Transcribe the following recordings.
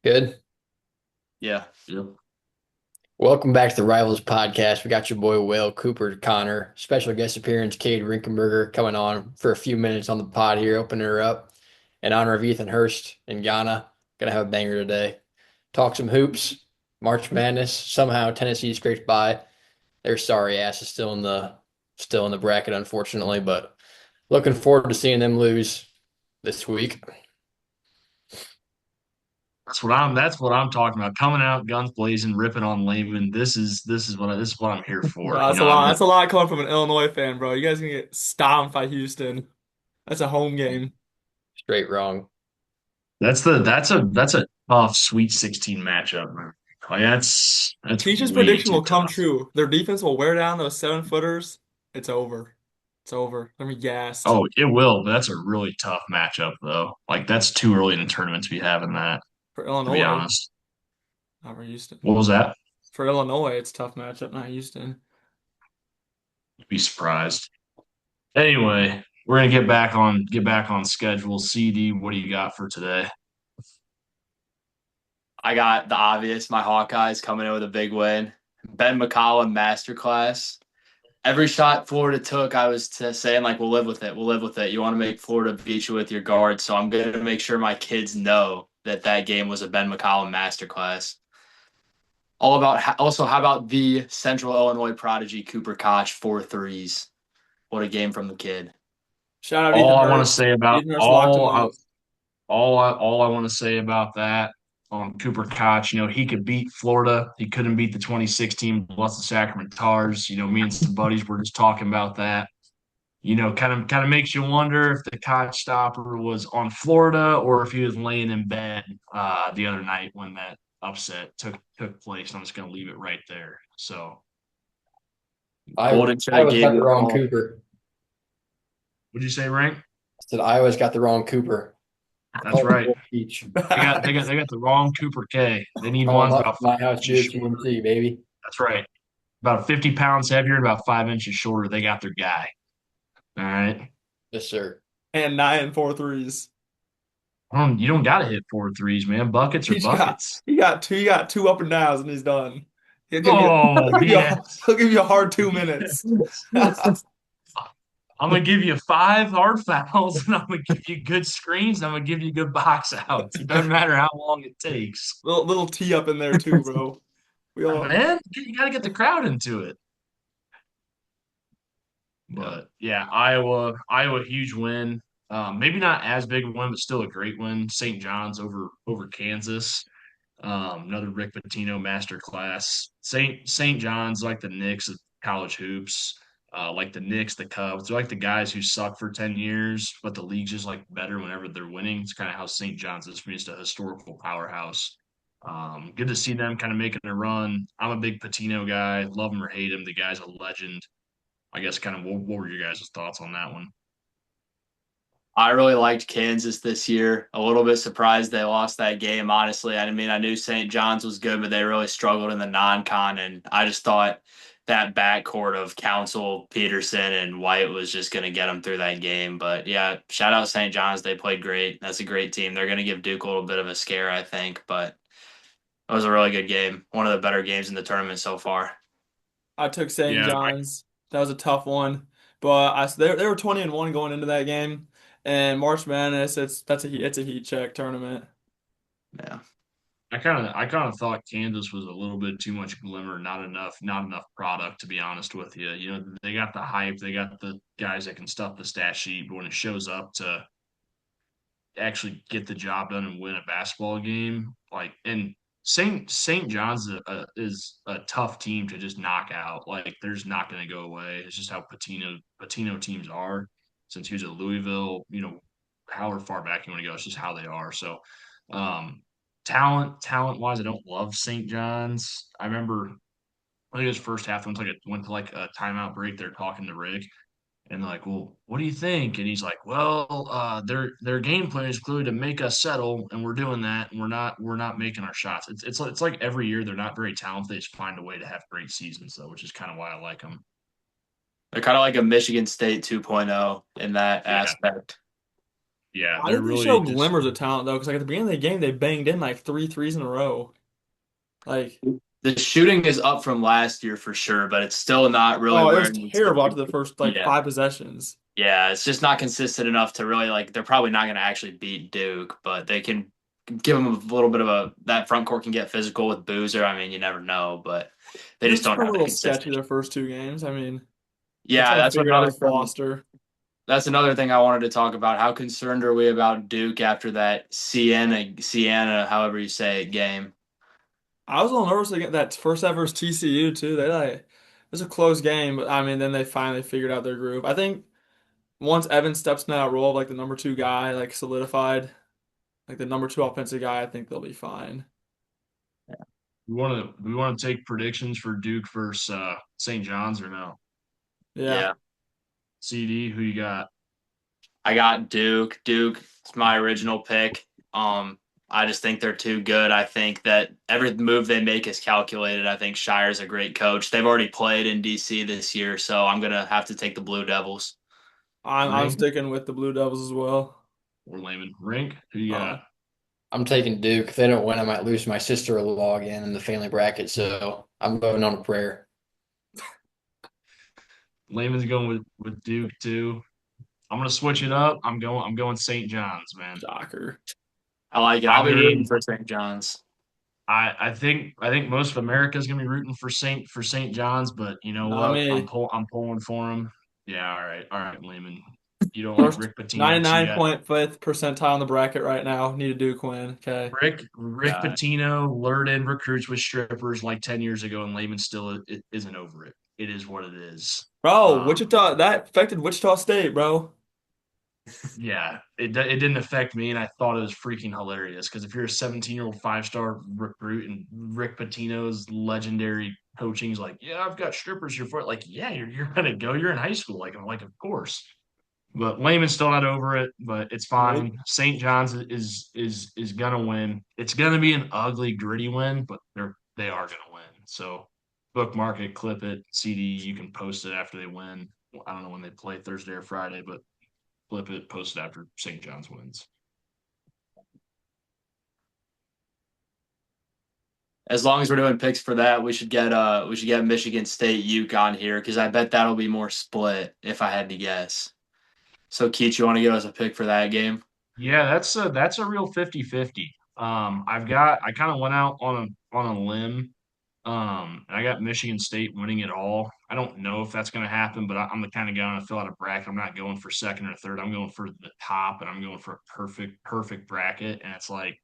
Good. Yeah. Yep. Welcome back to the Rivals Podcast. We got your boy Will, Cooper, Connor, special guest appearance, Cade Rinkenberger coming on for a few minutes on the pod here, opening her up in honor of Ethan Hurst in Ghana. Gonna have a banger today. Talk some hoops, March Madness. Somehow Tennessee scraped by. Their sorry ass is still in the bracket, unfortunately, but looking forward to seeing them lose this week. That's what I'm talking about. Coming out guns blazing, ripping on Lehman. This is what I'm here for. Bro, You that's know, a lot. I'm That's a lot coming from an Illinois fan, bro. You guys gonna get stomped by Houston. That's a home game. Straight wrong. that's a tough Sweet 16 matchup, man. Like that's Teach's way prediction too will come tough. true. Their defense will wear down those 7-footers. It's over. It's over. Let me gassed Oh, it will, but that's a really tough matchup though. Like that's too early in the tournament to be having that, for to be Illinois, honest. not for Houston. What was that? For Illinois, it's a tough matchup, not Houston. You'd be surprised. Anyway, we're gonna get back on schedule. CD, what do you got for today? I got the obvious. My Hawkeyes coming in with a big win. Ben McCollum masterclass. Every shot Florida took, I was saying like, we'll live with it. We'll live with it. You want to make Florida beat you with your guard, so I'm going to make sure my kids know that that game was a Ben McCollum masterclass. All about also, how about the Central Illinois prodigy Cooper Koch 4 threes? What a game from the kid. Shout out All Ethan I want to Hurst. say about Ethan Hurst locked him up. all I want to say about that on Cooper Koch, he could beat Florida. He couldn't beat the 2016 Blessed Sacrament Tars. Me and some buddies were just talking about that. Kind of makes you wonder if the Koch stopper was on Florida or if he was laying in bed the other night when that upset took place. I'm just going to leave it right there. So, I Golden should have Iowa's gave got you the a wrong call. Cooper. would you say, Rank? I said Iowa's got the wrong Cooper. That's Call him right. Wolf Peach. They got the wrong Cooper K. They need Call him ones up. about My 5 house inches beer shorter. TNT, baby. That's right. About 50 pounds heavier and about 5 inches shorter. They got their guy. All right. Yes, sir. And 9 and 4 threes. You don't got to hit 4 threes, man. Buckets are He's got buckets. he got two up and downs and he's done. He'll give you Oh, he'll give you yeah. a, he'll give you a hard 2 minutes. I'm gonna give you 5 hard fouls, and I'm gonna give you good screens. And I'm gonna give you good box outs. It doesn't matter how long it takes, Little tee up in there too, bro. We all man. You got to get the crowd into it. yeah. But yeah, Iowa, huge win. Maybe not as big a win, but still a great win. St. John's over Kansas. Another Rick Pitino masterclass. St. John's like the Knicks of college hoops. Like the Knicks, the Cubs, they're like the guys who suck for 10 years, but the league's just like better whenever they're winning. It's kind of how St. John's is for me. It's a historical powerhouse. Good to see them kind of making a run. I'm a big Patino guy. Love him or hate him. The guy's a legend. I guess kind of what were your guys' thoughts on that one? I really liked Kansas this year. A little bit surprised they lost that game, honestly. I mean, I knew St. John's was good, but they really struggled in the non-con, and I just thought that backcourt of Council, Peterson, and White was just going to get them through that game. But yeah, shout out St. John's. They played great. That's a great team. They're going to give Duke a little bit of a scare, I think, but it was a really good game. One of the better games in the tournament so far. I took St. Yeah, John's. That was a tough one, but they were 20-1 going into that game, and March Madness it's a heat check tournament. Yeah. I kind of thought Kansas was a little bit too much glimmer, not enough product to be honest with you. They got the hype, they got the guys that can stuff the stat sheet, but when it shows up to actually get the job done and win a basketball game, like and St. John's is a tough team to just knock out. Like they're just not going to go away. It's just how Patino teams are. Since he was at Louisville, however far back you want to go, it's just how they are. So, um, talent wise, I don't love St. John's. I think it was first half went to like a timeout break. They're talking to Rick, and they're like, "Well, what do you think?" And he's like, "Well, their game plan is clearly to make us settle, and we're doing that, and we're not making our shots. It's like every year they're not very talented. They just find a way to have great seasons, though, which is kind of why I like them. They're kind of like a Michigan State 2.0 in that Yeah, aspect. Yeah, Why they're did they really show just glimmers of talent though? Because like at the beginning of the game, they banged in like three threes in a row. Like, The shooting is up from last year for sure, but it's still not really oh, it where was it needs to terrible be. after the first like Yeah. five possessions. Yeah, it's just not consistent enough to really like. They're probably not going to actually beat Duke, but they can give them a little bit of a that front court can get physical with Boozer. I mean, you never know, but they just Duke's don't been a have the little sketchy consistency. their first two games. I mean, they're Yeah, trying to that's figure it out another with thing. Foster. That's another thing I wanted to talk about. How concerned are we about Duke after that Siena, however you say it, game? I was a little nervous to get that first ever versus TCU too. They like it was a close game, but I mean, then they finally figured out their groove. I think once Evan steps in that role of like the number two guy, like solidified, like the number two offensive guy, I think they'll be fine. we want to take predictions for Duke versus St. John's or no? Yeah. Yeah, CD, who you got? I got Duke. Duke is my original pick. I just think they're too good. I think that every move they make is calculated. I think Shire's a great coach. They've already played in DC this year, so I'm gonna have to take the Blue Devils. I'm Rink sticking with the Blue Devils as well. or Layman? Rink, who you got? Uh, I'm taking Duke. If they don't win, I might lose my sister-in-law again in the family bracket. So I'm going on a prayer. Layman's going with Duke too. I'm gonna switch it up. I'm going St. John's, man. shocker. I like it. I I'll be rooting mean, for St. John's. I think most of America is gonna be rooting for St. John's, but you know Not what? I'm me. pulling for him. Yeah, all right, Lehman. You don't like First Rick Pitino, so you got 99.5th percentile in the bracket right now. Need a Duke win. Okay. Rick God. Pitino lured in recruits with strippers like 10 years ago, and Lehman still isn't over it. It is what it is. Bro, Um, Wichita, that affected Wichita State, bro. yeah, it didn't affect me, and I thought it was freaking hilarious because if you're a 17-year-old five-star recruit and Rick Pitino's legendary coaching is like, yeah, I've got strippers here for it. Like, yeah, you're gonna go. You're in high school. Like, I'm like, of course. But Lehman's still not over it, but it's Nope. fine. St. John's is gonna win. It's gonna be an ugly, gritty win, but they are gonna win. So bookmark it, clip it, CD. You can post it after they win. I don't know when they play Thursday or Friday, but flip it, post it after St. John's wins. As long as we're doing picks for that, we should get Michigan State UConn here because I bet that'll be more split if I had to guess. So Keith, you want to give us a pick for that game? Yeah, that's a real 50-50. I kind of went out on a limb. And I got Michigan State winning it all. I don't know if that's going to happen, but I'm the kind of guy to fill out a bracket. I'm not going for second or third. I'm going for the top, and I'm going for a perfect bracket. And it's like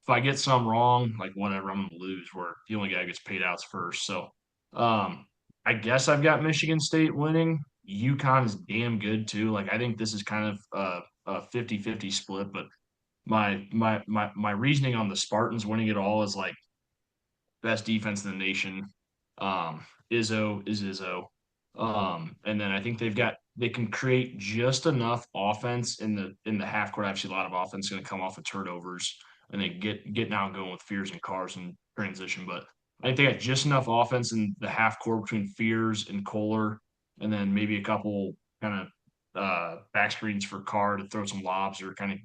if I get some wrong, like whatever, I'm gonna lose. Where the only guy who gets paid out's first. So, I guess I've got Michigan State winning. UConn is damn good too. Like I think this is kind of a 50-50 split, but my reasoning on the Spartans winning it all is like best defense in the nation. Izzo is Izzo. And then I think they can create just enough offense in the half court. Actually, a lot of offense is going to come off of turnovers, and then get now going with Fears and Cars and transition. But I think they got just enough offense in the half court between Fears and Kohler, and then maybe a couple kind of back screens for Carr to throw some lobs or kind of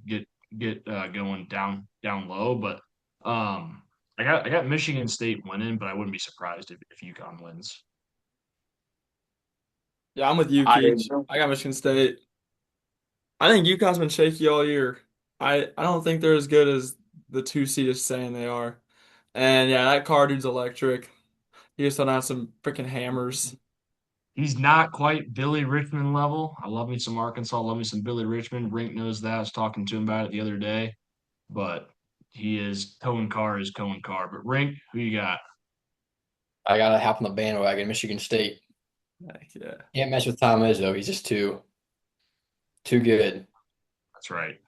get going down low. But I got Michigan State winning, but I wouldn't be surprised if UConn wins. Yeah, I'm with you, I Keach. I got Michigan State. I think UConn's been shaky all year. I don't think they're as good as the two seed is saying they are. And yeah, that car dude's electric. He just on some freaking hammers. He's not quite Billy Richmond level. I love me some Arkansas, love me some Billy Richmond. Rink knows that. I was talking to him about it the other day, but he is Cohen Carr is Cohen Carr. But Rink, who you got? I gotta hop on the bandwagon. Michigan State. Heck yeah. Can't mess with Tom Izzo. He's just too good. That's right.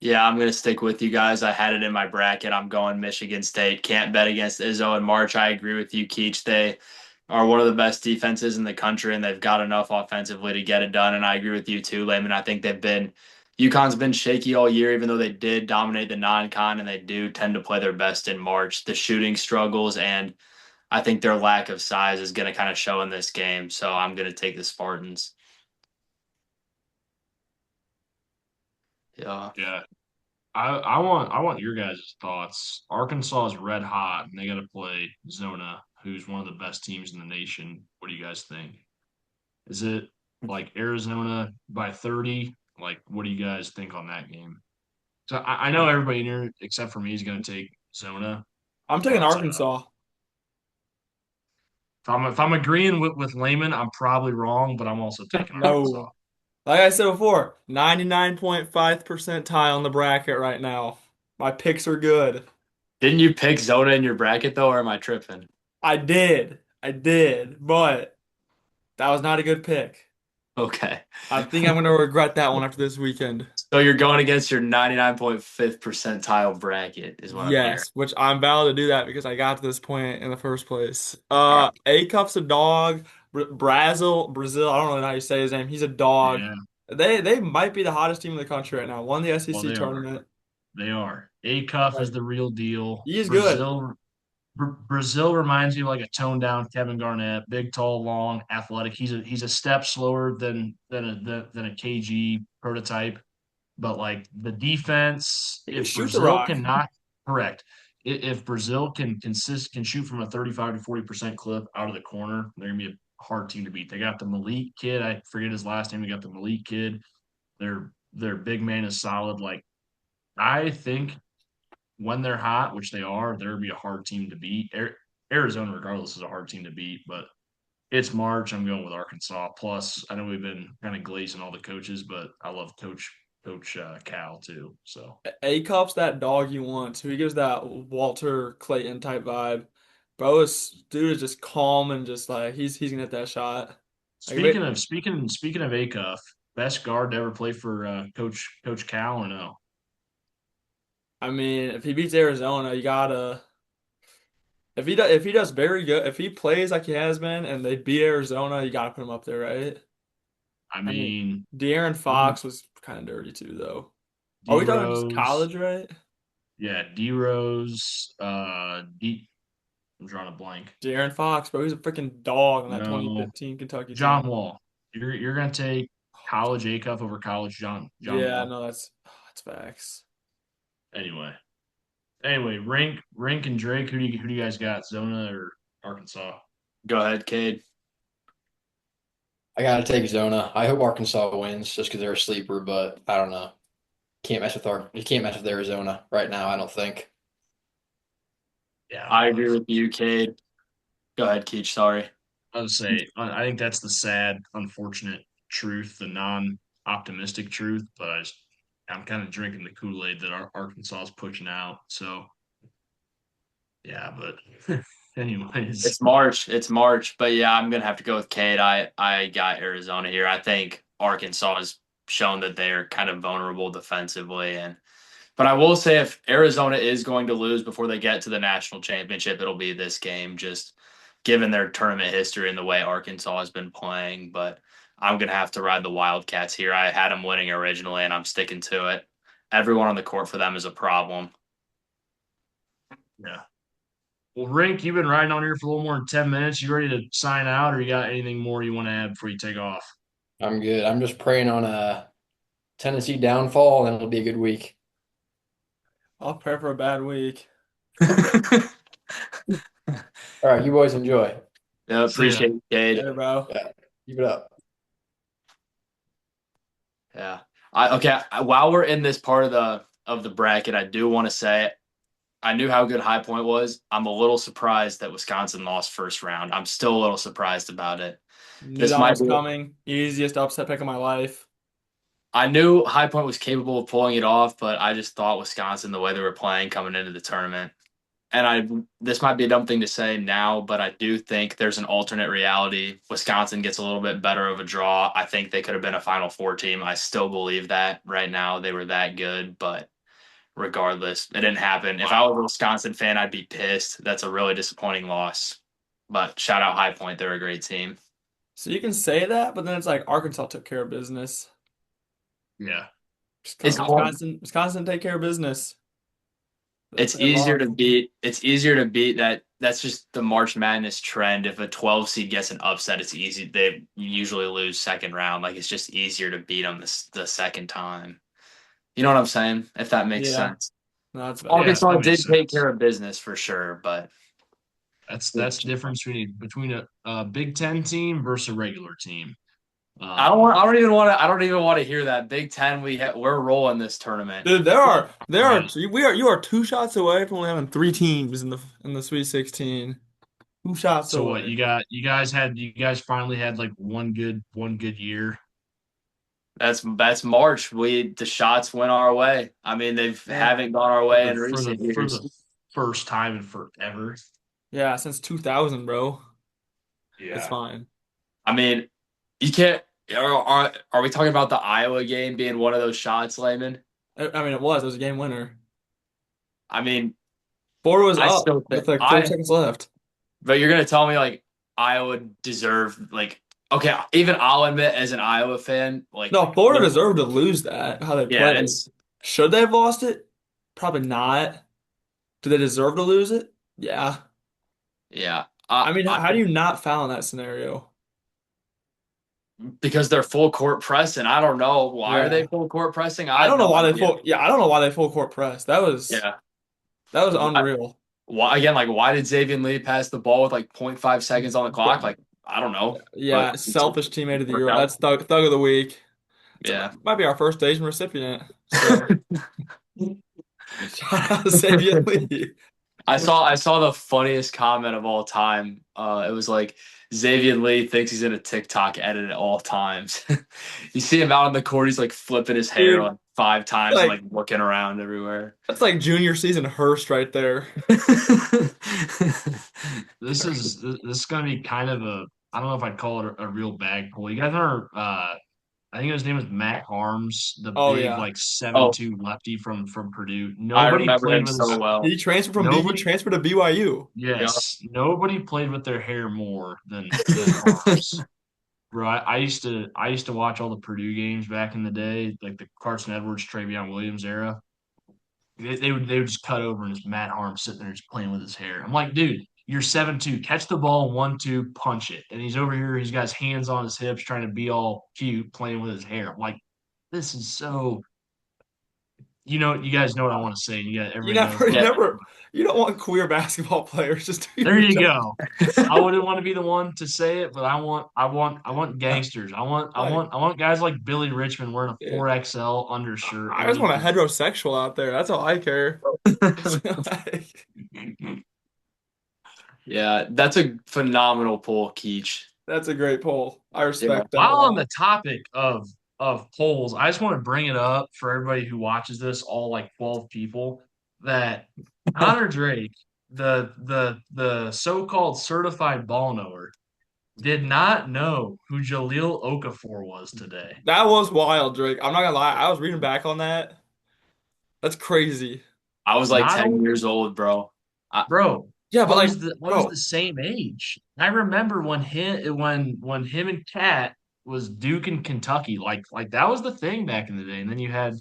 Yeah, I'm gonna stick with you guys. I had it in my bracket. I'm going Michigan State. Can't bet against Izzo in March. I agree with you, Keach. They are one of the best defenses in the country, and they've got enough offensively to get it done. And I agree with you too, Layman. I think UConn's been shaky all year, even though they did dominate the non-con, and they do tend to play their best in March. The shooting struggles, and I think their lack of size is going to kind of show in this game. So I'm going to take the Spartans. Yeah. Yeah. I want your guys' thoughts. Arkansas is red hot and they gotta play Zona, who's one of the best teams in the nation. What do you guys think? Is it like Arizona by 30? Like, what do you guys think on that game? So I know everybody in here except for me is gonna take Zona, I'm taking but Arkansas. if I'm agreeing with Lehman, I'm probably wrong, but I'm also taking Arkansas. No. Like I said before, 99.5 percentile in the bracket right now. My picks are good. Didn't you pick Zona in your bracket though, or am I tripping? I did. I did. But that was not a good pick. Okay. I think I'm going to regret that one after this weekend. So you're going against your 99.5th percentile bracket is what I'm hearing. Yes, which I'm valid to do that because I got to this point in the first place. All right. A Cup's a dog. Brazil, I don't really know how you say his name. He's a dog. Yeah, They might be the hottest team in the country right now. Won the well SEC they are. tournament. They are. Acuff is Like the real deal. he is good. Brazil reminds me of like a toned down Kevin Garnett, big, tall, long, athletic. He's a step slower than a KG prototype, but like the defense, He can if shoot the Brazil rock. cannot correct, if Brazil can shoot from a 35 to 40% clip out of the corner, they're gonna be a hard team to beat. They got the Malik kid. I forget his last name. They got the Malik kid. Their big man is solid. Like I think when they're hot, which they are, there'll be a hard team to beat. Arizona, regardless, is a hard team to beat, but it's March. I'm going with Arkansas. Plus, I know we've been kind of glazing all the coaches, but I love Coach Cal too. So A Cup's that dog you want. So he gives that Walter Clayton type vibe. Bro, this dude is just calm and just like he's gonna hit that shot. Like, speaking of Acuff, best guard to ever play for Coach Cal or no? I mean, if he beats Arizona, you gotta. If he does very good, if he plays like he has been, and they beat Arizona, you gotta put him up there, right? I I mean, mean, De'Aaron Fox was kind of dirty too, though. Are D we talking just Rose, college, right? yeah, D Rose, D. I'm drawing a blank. De'Aaron Fox, bro, he's a freaking dog on that No, 2015 Kentucky John team. Wall. You're gonna take college Acuff over college John Yeah, Wall. no, that's facts. Anyway, Rink and Drake. Who do you guys got? Zona or Arkansas? Go ahead, Cade. I gotta take Zona. I hope Arkansas wins just because they're a sleeper, but I don't know. You can't mess with Arizona right now, I don't think. Yeah, I agree with you, Cade. Go ahead, Keach. Sorry. I would say I think that's the sad, unfortunate truth, the non-optimistic truth. But I'm kind of drinking the Kool-Aid that Arkansas is pushing out. So yeah, but anyways, It's March. It's March. But yeah, I'm gonna have to go with Cade. I got Arizona here. I think Arkansas has shown that they're kind of vulnerable defensively, and but I will say if Arizona is going to lose before they get to the national championship, it'll be this game, just given their tournament history and the way Arkansas has been playing. But I'm gonna have to ride the Wildcats here. I had them winning originally, and I'm sticking to it. Everyone on the court for them is a problem. yeah. Well, Rink, you've been riding on here for a little more than 10 minutes. You ready to sign out, or you got anything more you want to add before you take off? I'm good. I'm just praying on a Tennessee downfall, and it'll be a good week. I'll prepare for a bad week. All right, you boys enjoy. Yeah, See ya. appreciate it, Cade. Later, bro. Yeah, keep it up. Yeah. While we're in this part of the bracket, I do want to say I knew how good High Point was. I'm a little surprised that Wisconsin lost first round. I'm still a little surprised about it. Knew This that one might was be coming. Easiest upset pick of my life. I knew High Point was capable of pulling it off, but I just thought Wisconsin, the way they were playing coming into the tournament. And this might be a dumb thing to say now, but I do think there's an alternate reality. Wisconsin gets a little bit better of a draw. I think they could have been a Final Four team. I still believe that right now. They were that good, but regardless, it didn't happen. If I was a Wisconsin fan, I'd be pissed. That's a really disappointing loss. But shout out High Point. They're a great team. So you can say that, but then it's like Arkansas took care of business. Yeah. It's hard. Wisconsin take care of business. It's They easier lost. to beat. It's easier to beat that. That's just the March Madness trend. If a 12 seed gets an upset, it's easy. They usually lose second round. Like it's just easier to beat them the second time. You know what I'm saying? If that makes Yeah, sense. no, that's valid. Yeah, Arkansas that makes did take sense. care of business for sure, but That's the difference between a Big Ten team versus a regular team. I don't even want to hear that. Big Ten, we're rolling this tournament. Dude, Right. you are 2 shots away from only having 3 teams in the Sweet 16. 2 shots So what away. you guys finally had like one good year. That's March. The shots went our way. I mean, they Yeah. haven't gone our for way the in for the recent for years. the first time in forever. Yeah, since 2000, bro. It's Yeah. fine. I mean, you can't. Are we talking about the Iowa game being one of those shots, Layman? I mean, it was a game winner. I mean, Ford was I up still think with like 4 seconds left. but you're gonna tell me like Iowa deserved like okay, even I'll admit as an Iowa fan, like No, Florida deserved to lose that, how they yeah, played. Should they have lost it? Probably not. Do they deserve to lose it? Yeah. yeah. I mean, how do you not foul in that scenario? Because they're full court press, and I don't know why are they Yeah. full court pressing. I I have don't know no why idea. I don't know why they full court press. Yeah, That was why, unreal. why again? Like, why did Xavier Lee pass the ball with like 0.5 seconds on the clock? Like, I don't know, but Yeah, selfish teammate of the worked year. out. That's thug of the week. Yeah. Might be our first Asian recipient. So shout out to Xavier Lee. I saw the funniest comment of all time. It was like Xavier Lee thinks he's in a TikTok edit at all times. You see him out on the court, he's like flipping his hair Dude, like 5 times and like like looking around everywhere. that's like junior season Hurst right there. This is gonna be kind of a I don't know if I'd call it a real bag pull. You guys are I think his name is Matt Harms, the Oh big yeah. like seven Oh, two lefty from Purdue. I remember him so well. He Nobody transferred to BYU. Yeah. yes, nobody played with their hair more than Harms. Bro, I used to watch all the Purdue games back in the day, like the Carson Edwards, Travion Williams era. They would just cut over and it's Matt Harms sitting there just playing with his hair. I'm like, dude, you're 7'2", catch the ball 1-2, punch it. And he's over here, he's got his hands on his hips, trying to be all cute, playing with his hair. I'm like, this is so. You guys know what I want to say. You Everybody knows never, what you I'm Yeah. talking never, about. you don't want queer basketball players. Just do There your you job. go. I wouldn't want to be the one to say it, but I want gangsters. Like, I want guys like Billy Richmond wearing a dude, 4XL undershirt I just underneath want a his. heterosexual out there. That's all I care. Like, Yeah, that's a phenomenal pull, Keach. that's a great poll. I Yeah. respect that a While on lot. the topic of polls, I just want to bring it up for everybody who watches this, all like 12 people, that Connor Drake, the so-called certified ball knower, did not know who Jaleel Okafor was today. That was wild, Drake. I'm not gonna lie. I was reading back on that. That's crazy. I was like Not 10 only, years old, bro. I, bro, Yeah, but like, I was bro, the same age. I remember when him and Cat was Duke and Kentucky, like that was the thing back in the day. And then you had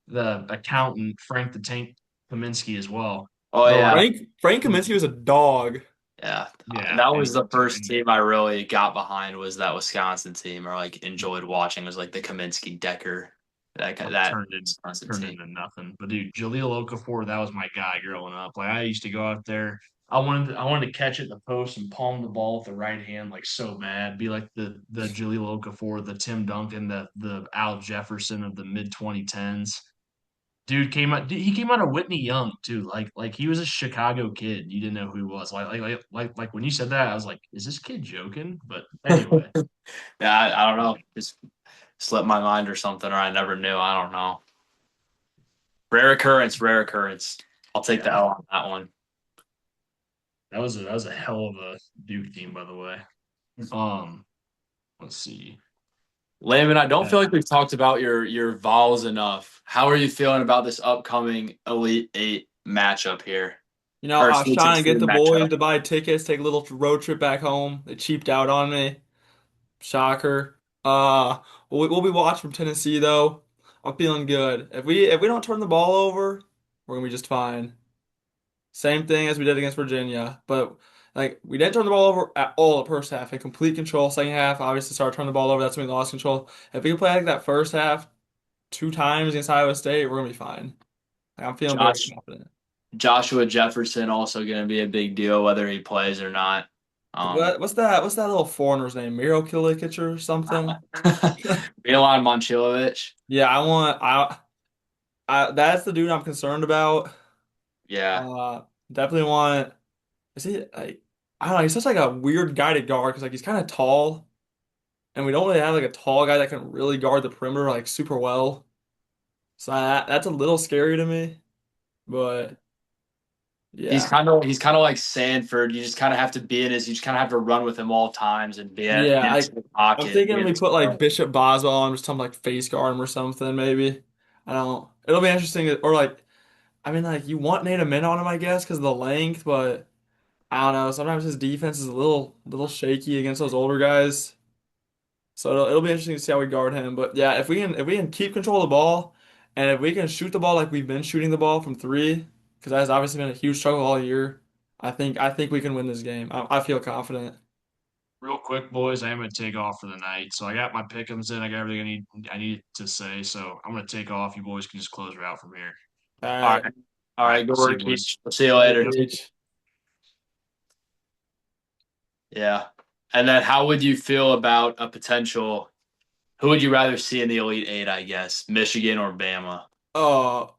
the accountant Frank the Tank Kaminsky as well. oh But yeah, like, Frank Kaminsky was a dog. yeah. yeah, That was the anyways, first team I really got behind was that Wisconsin team or like enjoyed watching was like the Kaminsky Decker that turned in Wisconsin turned team. into nothing. But dude, Jaleel Okafor, that was my guy growing up. Like I used to go out there. I wanted to catch it in the post and palm the ball with the right hand like so bad. Be like the Jaleel Okafor, the Tim Duncan, the Al Jefferson of the mid 2010s. He came out of Whitney Young too. Like he was a Chicago kid. You didn't know who he was. Like when you said that, I was like, is this kid joking? But anyway, Yeah, I don't know. Just slipped my mind or something, or I never knew. I don't know. Rare occurrence, rare occurrence. I'll take the yeah, L on that one. that was a hell of a Duke team, by the way. Let's see. Layman, I don't Yeah. feel like we've talked about your Vols enough. How are you feeling about this upcoming Elite Eight matchup here? You know, Or I was Sweet trying to get 16 the matchup? boys to buy tickets, take a little road trip back home. They cheaped out on me. Shocker. We'll be watching from Tennessee though. I'm feeling good. If we don't turn the ball over, we're gonna be just fine. Same thing as we did against Virginia, but like we didn't turn the ball over at all the first half. In complete control, second half, obviously started turning the ball over. That's when we lost control. If we can play like that first half, 2 times against Iowa State, we're gonna be fine. Like, I'm feeling very Josh confident. Joshua Jefferson also going to be a big deal whether he plays or not. Um, What's that? What's that little foreigner's name? Miro Kilikic or something? Milan Momcilovic. Yeah, I that's the dude I'm concerned about. Yeah, Uh, definitely want. Is he like? I don't know. He's such like a weird guy to guard because like he's kind of tall, and we don't really have like a tall guy that can really guard the perimeter like super well. So that's a little scary to me. But he's yeah, kind of he's kind of like Sanford. You just kind of have to be in his. You just kind of have to run with him all times and be yeah. in his I'm pocket. Be thinking in we his put like pocket. Bishop Boswell on or something like face guard him or something maybe. I don't. It'll be interesting. Or like I mean like you want Nate Min on him I guess because of the length, but I don't know. Sometimes his defense is a little shaky against those older guys. So it'll be interesting to see how we guard him. But yeah, if we can keep control of the ball, and if we can shoot the ball like we've been shooting the ball from three, because that has obviously been a huge struggle all year. I think we can win this game. I feel confident. Real quick, boys, I am gonna take off for the night. So I got my pick'ems in. I got everything I need to say. So I'm gonna take off. You boys can just close her out from here. All All right. right, all All right. right, Go see you, work. boys. We'll see you Later, later. Yep. Gage. Yeah. And then, how would you feel about a potential? Who would you rather see in the Elite Eight? I guess Michigan or Bama.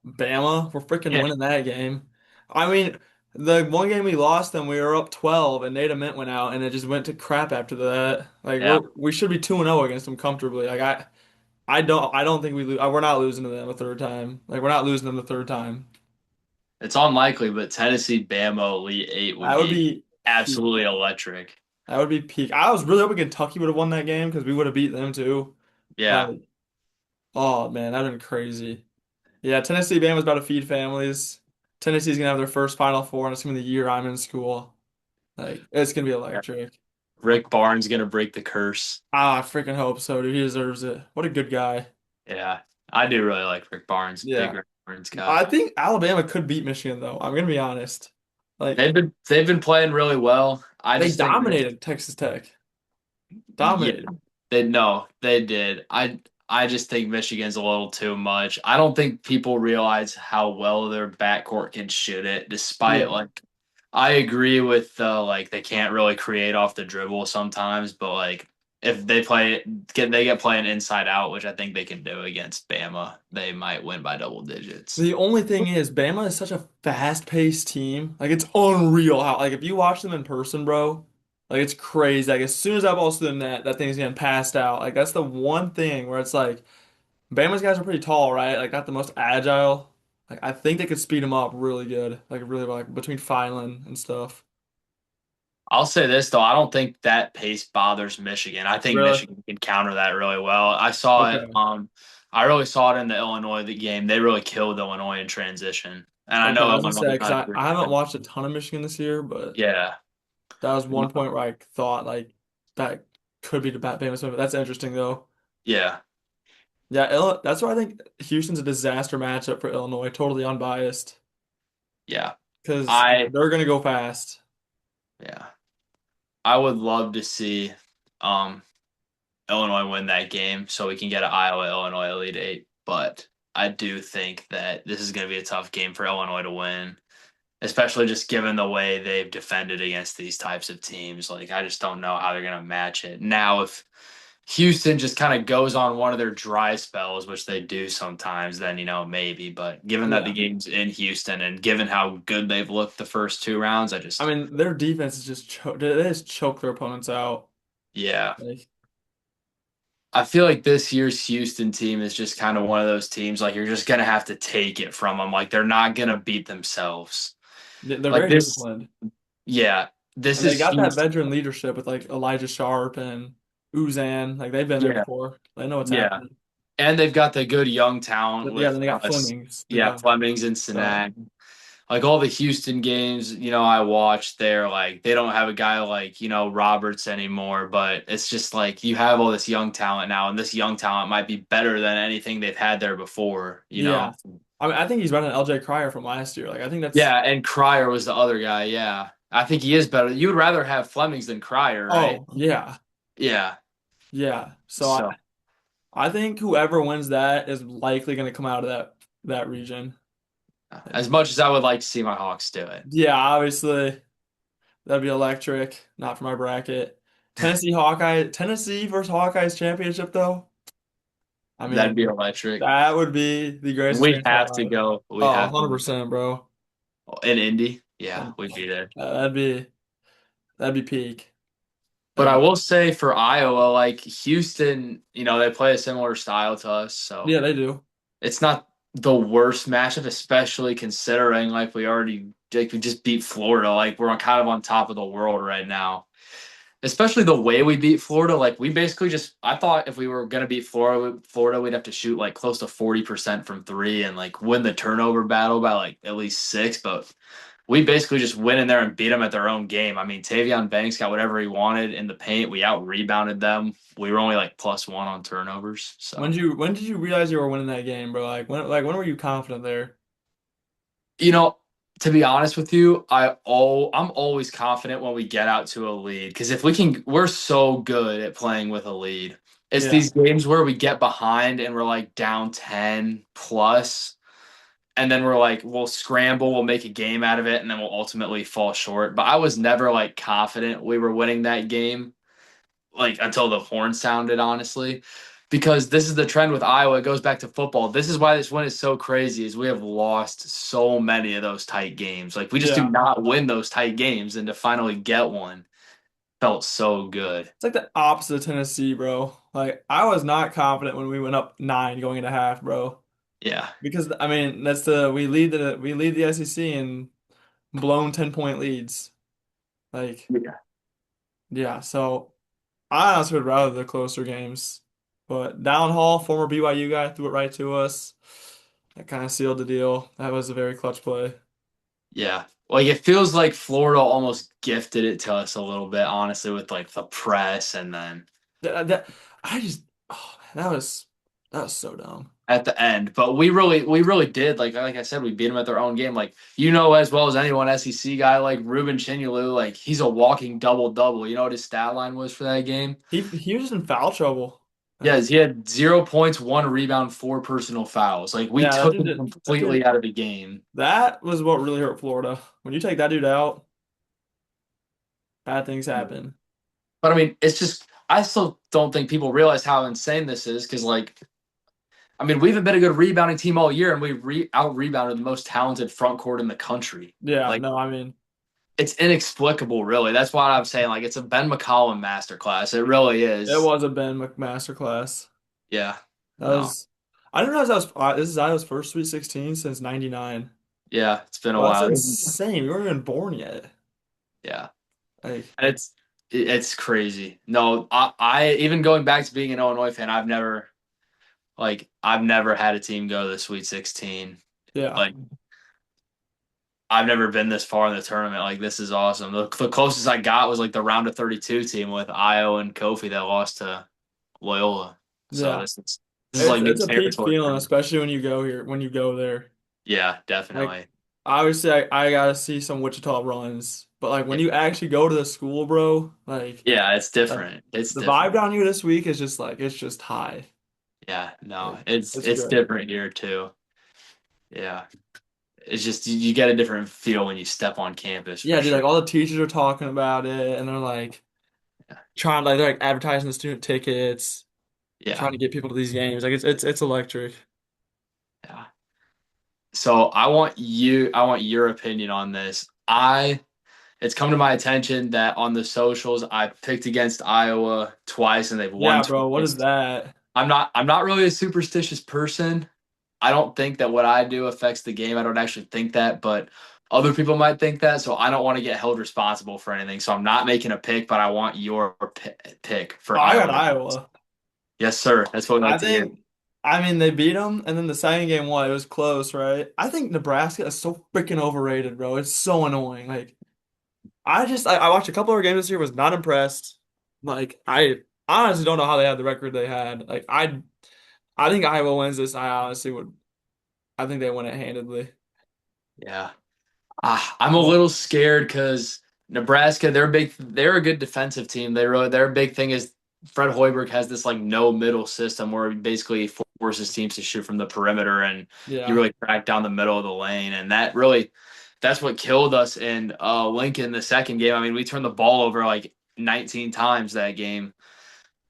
Bama, we're freaking Yeah. winning that game. I mean, the one game we lost them, we were up 12, and Nate Mint went out, and it just went to crap after that. Like Yeah. we should be 2-0 against them comfortably. Like I don't think we lose. We're not losing to them a third time. Like we're not losing them the third time. It's unlikely, but Tennessee Bama Elite Eight would That would be be peak. absolutely electric. That would be peak. I was really hoping Kentucky would have won that game because we would have beat them too. Yeah. Like, oh man, that'd been crazy. Yeah, Tennessee Bama's about to feed families. Tennessee's gonna have their first Final Four, and it's gonna be the year I'm in school. Like, it's gonna be Yeah. electric. Rick Barnes gonna break the curse. Ah, I freaking hope so, dude. He deserves it. What a good guy. Yeah. I do really like Rick Barnes. Big Yeah. Rick Barnes guy. I think Alabama could beat Michigan though. I'm gonna be honest. Like, They've been playing really well. I they just think dominated Texas Tech. yeah, Dominated. they did. I just think Michigan's a little too much. I don't think people realize how well their backcourt can shoot it, despite Yeah. like I agree with like they can't really create off the dribble sometimes, but like if they get playing inside out, which I think they can do against Bama, they might win by double digits. The only thing is, Bama is such a fast-paced team. Like it's unreal how like if you watch them in person, bro, like it's crazy. Like as soon as that ball's through the net, that thing's getting passed out. Like that's the one thing where it's like Bama's guys are pretty tall, right? Like not the most agile. Like I think they could speed them up really good. Like really like between Fineland and stuff. I'll say this though, I don't think that pace bothers Michigan. I think Really? Michigan can counter that really well. I saw it. Okay. I really saw it in the Illinois game. They really killed Illinois in transition, and I Okay, know I was gonna say Illinois because got I haven't watched a ton of Michigan this year, but yeah, that was one point where I thought like that could be the Bama's win. But that's interesting though. yeah, Yeah, that's why I think Houston's a disaster matchup for Illinois, totally unbiased, yeah. because I they're gonna go fast. yeah, I would love to see um Illinois win that game so we can get an Iowa Illinois Elite Eight. But I do think that this is going to be a tough game for Illinois to win, especially just given the way they've defended against these types of teams. Like, I just don't know how they're going to match it. Now, if Houston just kind of goes on one of their dry spells, which they do sometimes, then, maybe. But given that the Yeah, game's in Houston and given how good they've looked the first two rounds, I mean their defense is just they just choke their opponents out. yeah. Like I feel like this year's Houston team is just kind of one of those teams like you're just gonna have to take it from them. Like they're not gonna beat themselves. they're Like very this, disciplined, yeah, this and they is got that Houston. veteran leadership with like Elijah Sharp and Uzan. Like they've been there Yeah, before. They know what's yeah, happening. and they've got the good young talent But yeah, with then they got Flemings. yeah, Yeah, Flemings and so Sinak. Like all the Houston games, I watched there, like they don't have a guy like, Roberts anymore, but it's just like you have all this young talent now, and this young talent might be better than anything they've had there before. yeah. I mean I think he's better than LJ Cryer from last year. Like I think that's Yeah, and Cryer was the other guy, yeah. I think he is better. You would rather have Flemings than Cryer, right? oh yeah. Yeah. Yeah. So So I think whoever wins that is likely going to come out of that region. As much as I would like to see my Hawks do it. Yeah, obviously that'd be electric. Not for my bracket. Tennessee versus Hawkeyes championship though. I That'd be mean, electric. that would be the greatest We experience of have my to life. go. We Oh, have to 100%, bro. in Indy. Yeah, And we'd be there. that'd be peak. But That'd I be, will say for Iowa, like Houston, they play a similar style to us, so yeah, they do. it's not the worst matchup, especially considering we just beat Florida. Like we're kind of on top of the world right now. Especially the way we beat Florida. Like we basically just I thought if we were gonna beat Florida, we'd have to shoot like close to 40% from three and like win the turnover battle by like at least six. But we basically just went in there and beat them at their own game. I mean, Tavion Banks got whatever he wanted in the paint. We out rebounded them. We were only like +1 on turnovers. So When did you realize you were winning that game, bro? When were you confident there? you know, to be honest with you, I'm always confident when we get out to a lead because if we can, we're so good at playing with a lead. It's Yeah. these games where we get behind and we're like down 10 plus, and then we're like, we'll scramble, we'll make a game out of it, and then we'll ultimately fall short. But I was never like confident we were winning that game like until the horn sounded, honestly. Because this is the trend with Iowa. It goes back to football. This is why this win is so crazy, is we have lost so many of those tight games. Like we just do Yeah. not win those tight games, and to finally get one felt so good. It's like the opposite of Tennessee, bro. Like I was not confident when we went up 9 going into half, bro. Yeah. Because I mean, we lead the SEC in blown 10-point leads. Like, Yeah. yeah, so I honestly would rather the closer games. But Downhall, former BYU guy, threw it right to us. That kind of sealed the deal. That was a very clutch play. Yeah. Like it feels like Florida almost gifted it to us a little bit, honestly, with like the press and then That I just oh man, that was so dumb. at the end. But we really did. Like I said, we beat them at their own game. Like as well as anyone, SEC guy like Ruben Chinyalu, like he's a walking double double. You know what his stat line was for that game? He was just in foul trouble. Yes, Like, he had 0 points, 1 rebound, 4 personal fouls. Like we yeah, that took dude him did that completely dude out of the game. that was what really hurt Florida. When you take that dude out, bad things happen. But I mean, it's just I still don't think people realize how insane this is because like I mean, we haven't been a good rebounding team all year, and we out rebounded the most talented front court in the country. Yeah, Like no, I mean, it's inexplicable, really. That's why I'm saying like it's a Ben McCollum masterclass. It really it is. was a Ben McMaster class. Yeah. That No. was I didn't realize this is Iowa's first Sweet 16 since '99. Yeah, it's been a Well, that's while. insane. We weren't even born yet. Yeah. Like, And it's crazy. No, I even going back to being an Illinois fan, I've never had a team go to the Sweet 16. yeah. Like I've never been this far in the tournament. Like this is awesome. The closest I got was like the round of 32 team with Io and Kofi that lost to Loyola. So Yeah. this is It's like new it's a peak territory for feeling, me. especially when you go there. Yeah, Like, definitely. obviously I gotta see some Wichita runs, but like when Yeah, you actually go to the school, bro, yeah, it's like different. It's the vibe different. down here this week is just like it's just high. Yeah, no, Like, it's it's it's good. different here too. Yeah, it's just you get a different feel when you step on campus for Yeah, dude, sure. like all the teachers are talking about it and they're like Yeah, they're like advertising the student tickets, yeah, trying to get people to these games. Like it's electric. yeah. So I want your opinion on this. It's come to my attention that on the socials I picked against Iowa twice and they've won Yeah, bro, what is twice. that? I'm not really a superstitious person. I don't think that what I do affects the game. I don't actually think that, but other people might think that, so I don't want to get held responsible for anything. So I'm not making a pick, but I want your pick Oh, for I got Iowa. Iowa. Yes, sir. That's what we I like to hear. think, I mean, they beat them, and then the second game, what? It was close, right? I think Nebraska is so freaking overrated, bro. It's so annoying. Like, I watched a couple of games this year, was not impressed. Like, I honestly don't know how they had the record they had. Like, I think Iowa wins this. I think they win it handedly. Yeah. I'm a But little scared because Nebraska, they're a good defensive team. Their big thing is Fred Hoiberg has this like no middle system where he basically forces teams to shoot from the perimeter, and you Yeah. really crack down the middle of the lane, and that's what killed us in Lincoln the second game. I mean, we turned the ball over like 19 times that game.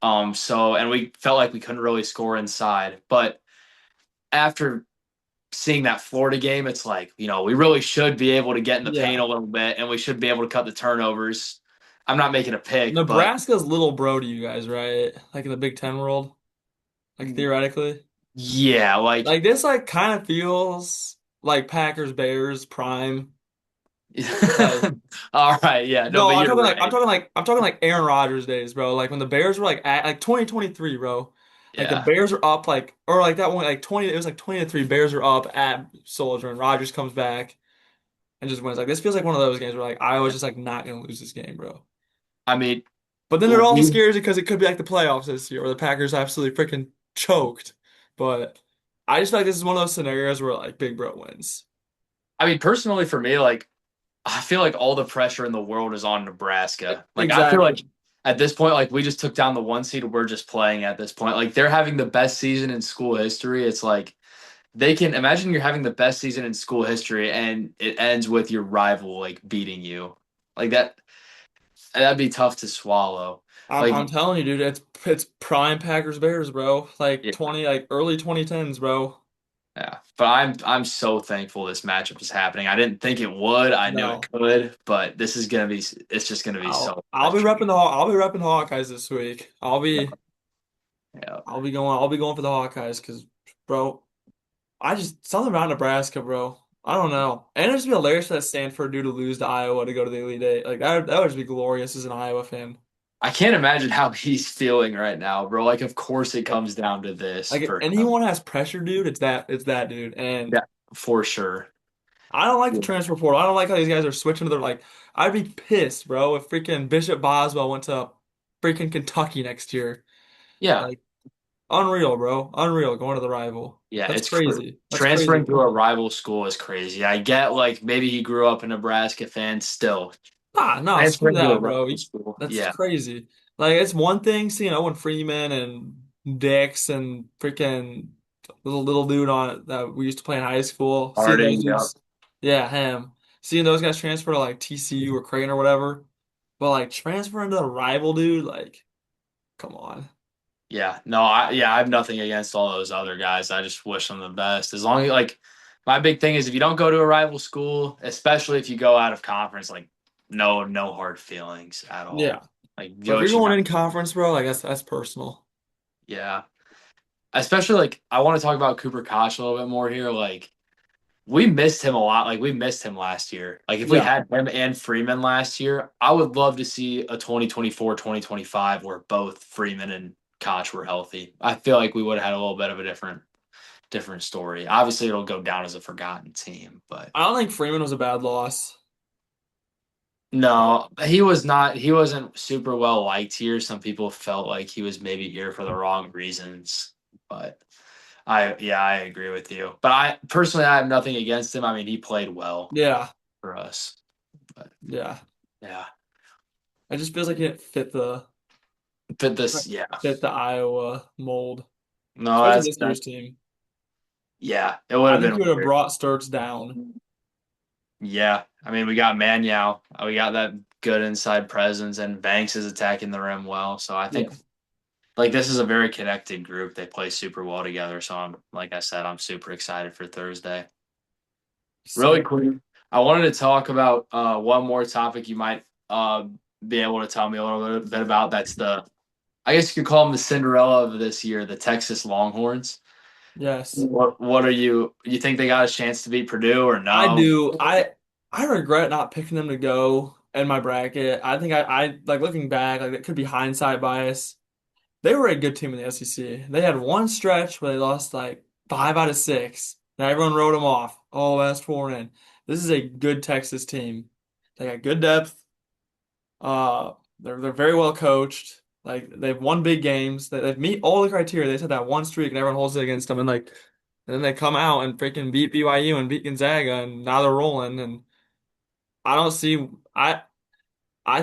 And we felt like we couldn't really score inside. But after seeing that Florida game, it's like, we really should be able to get in the paint Yeah. a little bit, and we should be able to cut the turnovers. I'm not making a pick, but Nebraska's little bro to you guys, right? Like in the Big Ten world, like theoretically. yeah, like Like this like kind of feels like Packers Bears prime. Like all right, yeah, no, no, but I'm you're talking like right. I'm talking like Aaron Rodgers days, bro. Like when the Bears were like at like 2023, bro. Like the Yeah. Bears are up like or like that one like 20 it was like 20-3 Bears are up at Soldier and Rodgers comes back and just wins. Like this feels like one of those games where like Iowa's just like not gonna lose this game, bro. I mean, But then it also we scares you because it could be like the playoffs this year where the Packers absolutely freaking choked. But I just feel like this is one of those scenarios where like Big Bro wins. I mean, personally for me, like I feel like all the pressure in the world is on Nebraska. Like I feel like Exactly. at this point, like we just took down the one seed. We're just playing at this point. Like they're having the best season in school history. It's like they can imagine you're having the best season in school history and it ends with your rival like beating you. Like that'd be tough to swallow. Like I'm telling you, dude, it's prime Packers Bears, bro. Like yeah, 20 like early 2010s, bro. yeah. But I'm so thankful this matchup is happening. I didn't think it would. I knew it No. could, but this is gonna be it's just gonna be so I'll be electric. repping I'll be repping the Hawkeyes this week. Yeah. I'll be going for the Hawkeyes because bro, I just something about Nebraska, bro. I don't know. And it'd just be hilarious for that Stanford dude to lose to Iowa to go to the Elite Eight. Like that would just be glorious as an Iowa fan. I can't imagine how he's feeling right now, bro. Like, of course it comes down to this Like if for him. anyone has pressure, dude, it's that dude. And Yeah, for sure. I don't like the Yeah. transfer portal. I don't like how these guys are switching to their like. I'd be pissed, bro, if freaking Bishop Boswell went to freaking Kentucky next year. Yeah, Like unreal, bro. Unreal going to the rival. yeah, That's it's cr crazy. That's crazy, transferring to bro. a rival school is crazy. I get like maybe he grew up a Nebraska fan still. Ah, no, screw Transferring to a that, bro. rival school. That's Yeah. crazy. Like it's one thing seeing Owen Freeman and Dix and freaking little dude on it that we used to play in high school. Seeing those Harding, yeah. dudes, yeah, him. Seeing those guys transfer to like TCU or Creighton or whatever. But like transferring to a rival dude, like, come on. Yeah. No, I have nothing against all those other guys. I just wish them the best. As long as like my big thing is if you don't go to a rival school, especially if you go out of conference, like no hard feelings at Yeah. all. Like But do if you're what you going got. in conference, bro, like that's personal. Yeah. Especially like I want to talk about Cooper Koch a little bit more here. Like we missed him a lot. Like we missed him last year. Like if we Yeah. had him and Freeman last year, I would love to see a 2024, 2025 where both Freeman and Koch were healthy. I feel like we would have had a little bit of a different story. Obviously it'll go down as a forgotten team, but I don't think Freeman was a bad loss. no, he wasn't super well liked here. Some people felt like he was maybe here for the wrong reasons, but I agree with you. But I personally I have nothing against him. I mean, he played well Yeah. for us. But Yeah. yeah. It just feels like it fit But this yeah. fit the Iowa mold, No, especially that's this that year's team. yeah, it would I have think been you would have weird. brought Sturts down. Yeah. I mean, we got Manyao. We got that good inside presence and Banks is attacking the rim well. So I think Yeah. like this is a very connected group. They play super well together. So I'm like I said, I'm super excited for Thursday. Really Same. quick, I wanted to talk about one more topic you might be able to tell me a little bit about. That's I guess you could call them the Cinderella of this year, the Texas Longhorns. Yes. What are you think they got a chance to beat Purdue or I no? do. I regret not picking them to go in my bracket. I think I like looking back, like it could be hindsight bias. They were a good team in the SEC. They had one stretch where they lost like 5 out of 6. Now everyone wrote them off. Oh, that's 4 in. This is a good Texas team. They got good depth. They're very well coached. Like they've won big games. They've meet all the criteria. They just had that one streak and everyone holds it against them. And then they come out and freaking beat BYU and beat Gonzaga and now they're rolling. And I don't see. I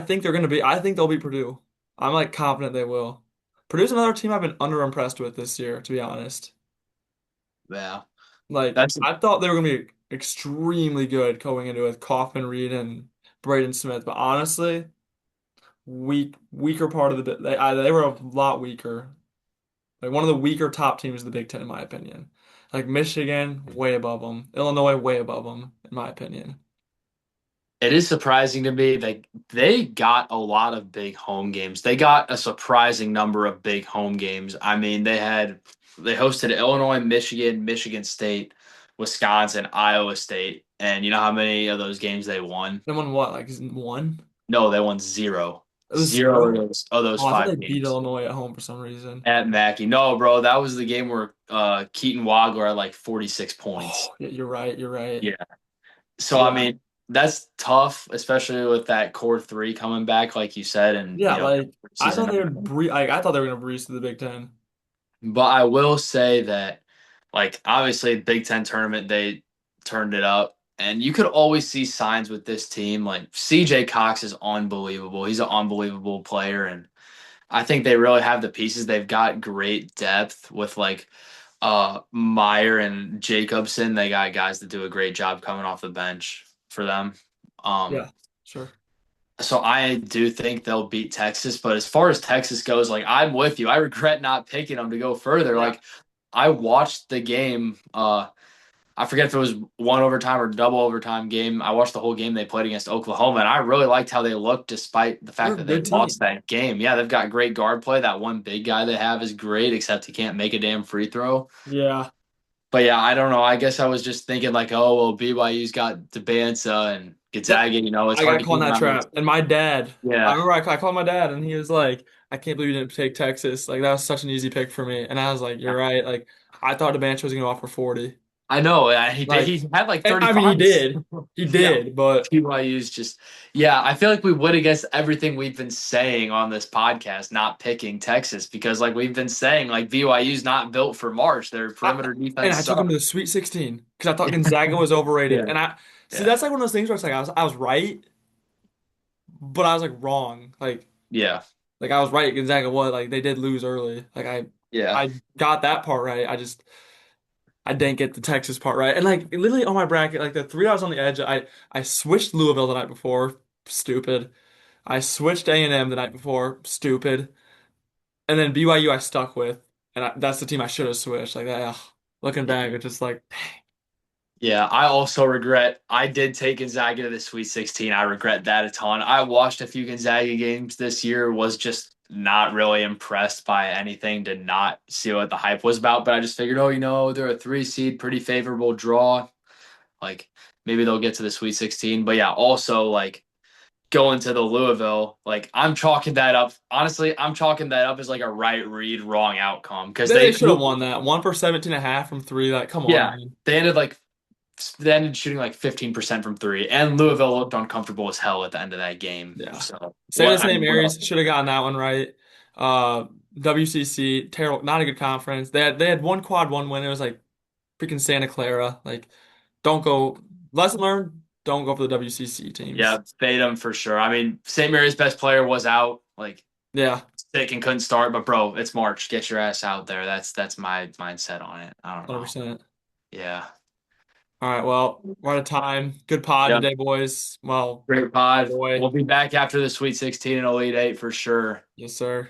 think they're gonna be. I think they'll beat Purdue. I'm like confident they will. Purdue's another team I've been underimpressed with this year, to be honest. Yeah, Like that's I thought they were gonna be extremely good going into it with Kaufman, Reed, and Braden Smith, but honestly, weaker part of the bit. They were a lot weaker. Like one of the weaker top teams in the Big Ten, in my opinion. Like Michigan, way above them. Illinois, way above them, in my opinion. it is surprising to me that they got a lot of big home games. They got a surprising number of big home games. I mean, they hosted Illinois, Michigan, Michigan State, Wisconsin, Iowa State, and you know how many of those games they won? They won what, like one? No, they won zero. It was Zero zero. of those Oh, I thought five they beat games Illinois at home for some reason. at Mackey. No, bro, that was the game where Keaton Wagler had like 46 points. Oh, yeah, you're right. You're right. Yeah. So I Yeah. mean, that's tough, especially with that core three coming back, like you said, and Yeah, like I season. thought they would I thought they were gonna breeze to the Big Ten. But I will say that, like, obviously, Big Ten tournament, they turned it up. And you could always see signs with this team. Like, CJ Cox is unbelievable. He's an unbelievable player. And I think they really have the pieces. They've got great depth with, like, Meyer and Jacobson. They got guys that do a great job coming off the bench for them. Yeah, Um, sure. so I do think they'll beat Texas, but as far as Texas goes, like I'm with you. I regret not picking them to go further. Yeah. Like I watched the game. I forget if it was one overtime or double overtime game. I watched the whole game they played against Oklahoma, and I really liked how they looked despite the They're fact a that they good lost team. that game. Yeah, they've got great guard play. That one big guy they have is great, except he can't make a damn free throw. Yeah. But yeah, I don't know. I guess I was just thinking like, oh well, BYU's got Debanza and Yep. Gonzaga. It's I hard got to caught in keep that them out. trap. And my dad, I Yeah. remember I called my dad and he was like, I can't believe you didn't take Texas. Like that was such an easy pick for me. And I was like, you're right. Like I thought DeBancho was gonna go off for 40. I know. Like He had like and, I mean he 35. did. He Yeah. did, but BYU's just, yeah, I feel like we would against everything we've been saying on this podcast, not picking Texas, because like we've been saying, like BYU's not built for March. Their I perimeter and defense I took him to sucks. the Sweet 16 because I thought Gonzaga was overrated. Yeah. And I see Yeah. that's like one of those things where it's like I was right, but I was like wrong. Yeah. Like I was right, Gonzaga was like they did lose early. Like Yeah. I got that part right. I didn't get the Texas part right. And like literally on my bracket, like the three I was on the edge, I switched Louisville the night before, stupid. I switched A&M the night before, stupid. And then BYU I stuck with, and that's the team I should have switched. Like that, ugh. Looking back, it's just like Yeah, I also regret I did take Gonzaga to the Sweet 16. I regret that a ton. I watched a few Gonzaga games this year, was just not really impressed by anything, did not see what the hype was about, but I just figured, oh, they're a 3 seed, pretty favorable draw. Like maybe they'll get to the Sweet 16. But yeah, also like going to the Louisville, like I'm chalking that up. Honestly, I'm chalking that up as like a right read, wrong outcome because they should have won that. 1 for 17.5 from three. Like, come on, yeah, man. they ended like they ended shooting like 15% from three, and Louisville looked uncomfortable as hell at the end of that game. Yeah. So San what St. else? Mary's should have gotten that one right. WCC, terrible, not a good conference. They had one quad one win. It was like freaking Santa Clara. Like, don't go. Lesson learned. Don't go for the WCC Yeah, teams. fade them for sure. I mean, St. Mary's best player was out, like Yeah, sick and couldn't start. But bro, it's March. Get your ass out there. That's my mindset on it. I don't know. 100%. Yeah. All right, well, we're out of time. Good pod Yep. today, boys. Well, Great pod. boy. We'll be back after the Sweet 16 and Elite Eight for sure. Yes, sir.